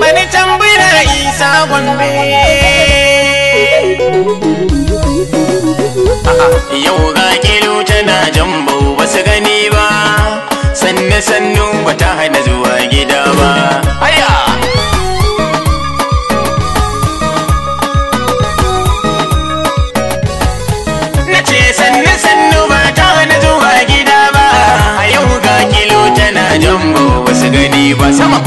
Bani tambura Isa Gombe. Yau ga kilu tana jambo basu gani ba, sannu sannu bata hana zuwa gida ba. Haya! Nace sannu sannu bata hana zuwa gida ba. Yau ga kilu tana jambo basu gani ba. Sama!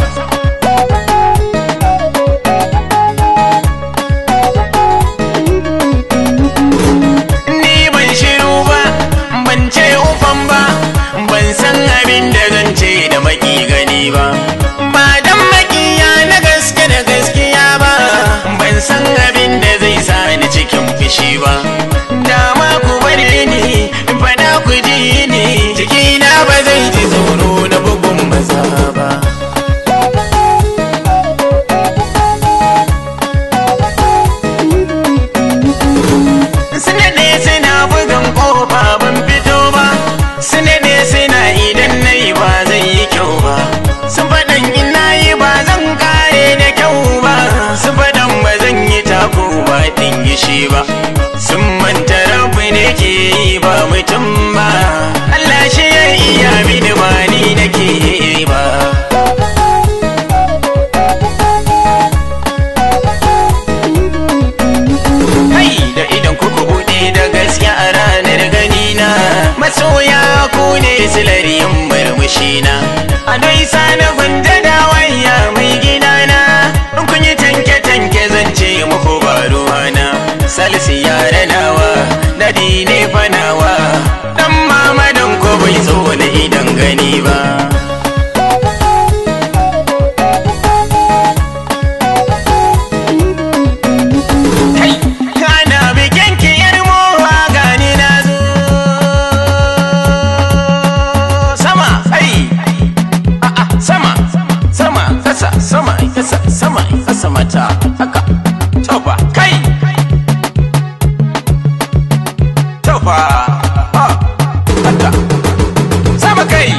Ba dan makiya na gaske da gaskiya ba, ban san abin da zai sa ni cikin fushi ba. Dama ku bari ni fada ku ji ni, cikina ba zai ji tsoro na bugun maza ba. Suna ne suna bugan kofa ban fito ba, suna ne suna idan na yi ba zai yi kyau ba. Sun faɗan ina yi ba zan kare da kyau ba, sun faɗan ba zan yi tako ba ɗingishi ba. Sun manta rabu ne ke yi ba mutum ba, Allah shi ya iya mini ba ni nake yi ba. Kai da idan kuka buɗe da gaskiya a ranar ganina, masoya ku ne silar yin murmushina. A dai sana gwanda da waya mai gidana, in kun yi tanke-tanke zance muku ba ruwana. Salisu yare nawa, dadi ne fanawa, dan mamadan ko bai zo da idan gani ba. Kai, kana bikin ki yar mowa gani na zo. Sama, ai. Sama, sama, kasa, sama, kasa, sama, kasa mata, haka, tofa, kai, tofa, haka, sama kai.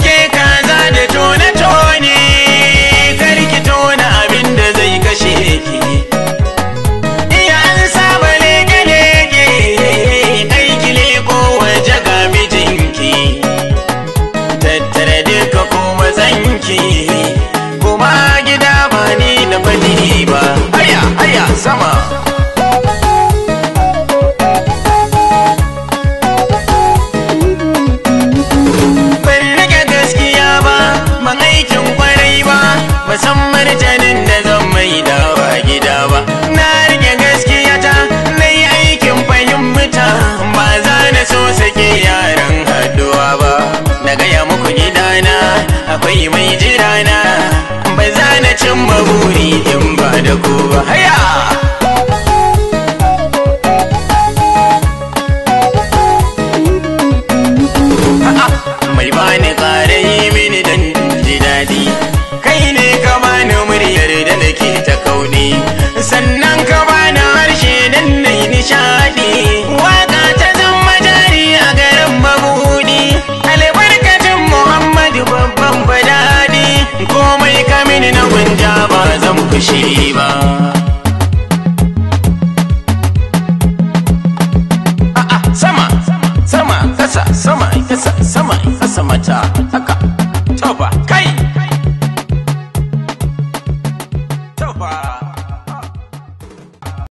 Ke kaza da tone-tone, karki tona abin da zai kashe ki. Kuma gida ba ni na bani ba. Haya, haya, sama. Ban rage gaskiya ba, ban aikin kwarai ba, ba san martanin da zan mai dawa gida ba. Na rage gaskiya ta, na yi aikin fahimta, ba za na so sake yaran haduwa ba. Na gaya muku gidana akwai mai jirana, ba za na cimma buri in ba da ku ba. Haya! Mai bani ƙara yi mini dan ji daɗi, kai ne ka bani muryar da nake ta kauni, sannan ka bani harshe dan na yi nishaɗi. Waka ta zama jari a garin mabuɗi, albarkacin Muhammadu babban fadadi, komai ka mini na gunja ba zan fushi ba. Sama, sama, kasa, sama, kasa, sama, kasa mata, haka, tofa, kai.